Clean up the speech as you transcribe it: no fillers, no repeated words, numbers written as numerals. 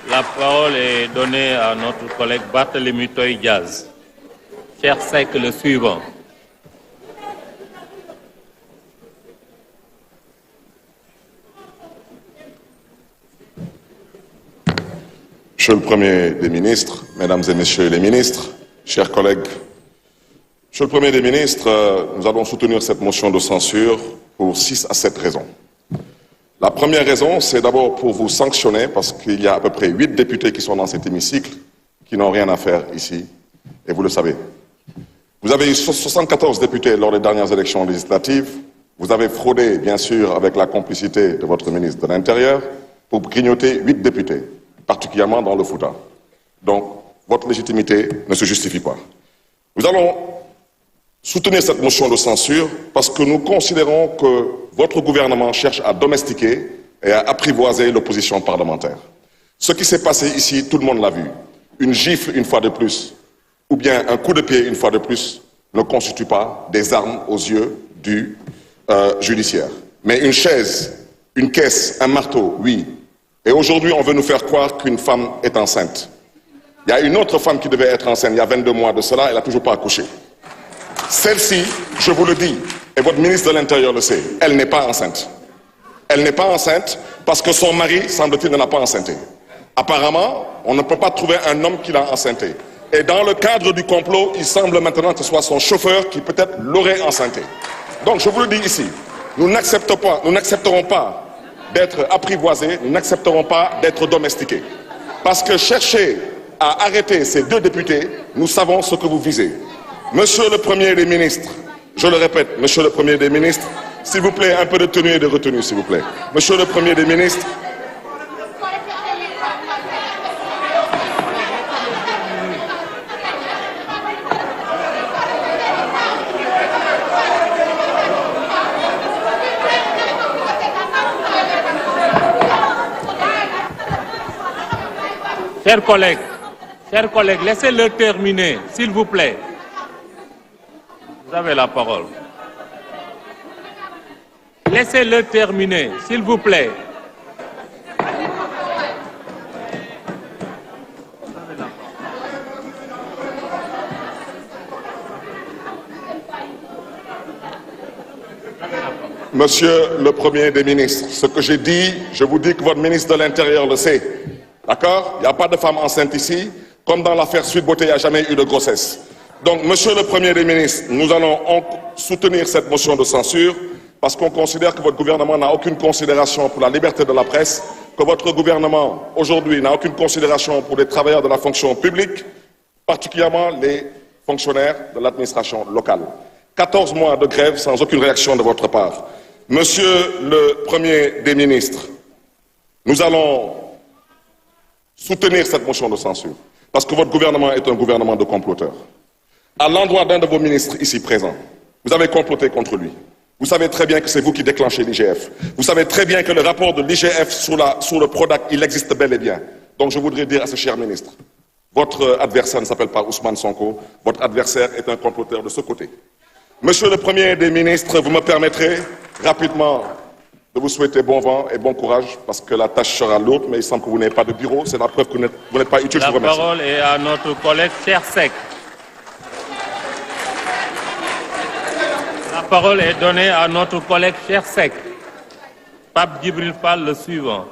La parole est donnée à notre collègue Barthélémy Toye Dias. Cher Seck, le suivant. Monsieur le Premier des ministres, Mesdames et Messieurs les ministres, chers collègues, Monsieur le Premier des ministres, nous allons soutenir cette motion de censure pour 6 à 7 raisons. La première raison, c'est d'abord pour vous sanctionner, parce qu'il y a à peu près 8 députés qui sont dans cet hémicycle, qui n'ont rien à faire ici, et vous le savez. Vous avez eu 74 députés lors des dernières élections législatives. Vous avez fraudé, bien sûr, avec la complicité de votre ministre de l'Intérieur, pour grignoter 8 députés, particulièrement dans le Fouta. Donc, votre légitimité ne se justifie pas. Nous allons soutenir cette motion de censure parce que nous considérons que votre gouvernement cherche à domestiquer et à apprivoiser l'opposition parlementaire. Ce qui s'est passé ici, tout le monde l'a vu. Une gifle une fois de plus, ou bien un coup de pied une fois de plus, ne constitue pas des armes aux yeux du judiciaire. Mais une chaise, une caisse, un marteau, oui. Et aujourd'hui, on veut nous faire croire qu'une femme est enceinte. Il y a une autre femme qui devait être enceinte il y a 22 mois de cela, elle n'a toujours pas accouché. Celle-ci, je vous le dis, et votre ministre de l'Intérieur le sait, elle n'est pas enceinte. Elle n'est pas enceinte parce que son mari, semble-t-il, ne l'a pas enceinté. Apparemment, on ne peut pas trouver un homme qui l'a enceinté. Et dans le cadre du complot, il semble maintenant que ce soit son chauffeur qui peut-être l'aurait enceinté. Donc je vous le dis ici, nous n'accepterons pas d'être apprivoisés, nous n'accepterons pas d'être domestiqués. Parce que chercher à arrêter ces 2 députés, nous savons ce que vous visez. Monsieur le Premier des ministres, je le répète, Monsieur le Premier des ministres, s'il vous plaît, un peu de tenue et de retenue, s'il vous plaît. Monsieur le Premier des ministres, Chers collègues, laissez-le terminer, s'il vous plaît. Vous avez la parole. Laissez-le terminer, s'il vous plaît. Monsieur le Premier des ministres, ce que j'ai dit, je vous dis que votre ministre de l'Intérieur le sait. D'accord? Il n'y a pas de femme enceinte ici. Comme dans l'affaire Sweet Beauté, il n'y a jamais eu de grossesse. Donc, Monsieur le Premier des ministres, nous allons soutenir cette motion de censure parce qu'on considère que votre gouvernement n'a aucune considération pour la liberté de la presse, que votre gouvernement, aujourd'hui, n'a aucune considération pour les travailleurs de la fonction publique, particulièrement les fonctionnaires de l'administration locale. 14 mois de grève sans aucune réaction de votre part. Monsieur le Premier des ministres, nous allons soutenir cette motion de censure parce que votre gouvernement est un gouvernement de comploteurs. À l'endroit d'un de vos ministres ici présents, vous avez comploté contre lui. Vous savez très bien que c'est vous qui déclenchez l'IGF. Vous savez très bien que le rapport de l'IGF sur le Prodac, il existe bel et bien. Donc je voudrais dire à ce cher ministre, votre adversaire ne s'appelle pas Ousmane Sonko, votre adversaire est un comploteur de ce côté. Monsieur le Premier des ministres, vous me permettrez rapidement de vous souhaiter bon vent et bon courage parce que la tâche sera lourde, mais il semble que vous n'avez pas de bureau. C'est la preuve que vous n'êtes pas utile. Je vous remercie. La parole est à notre collègue Cher Seck. La parole est donnée à notre collègue Cher Seck. Pape Djibril Fall, le suivant.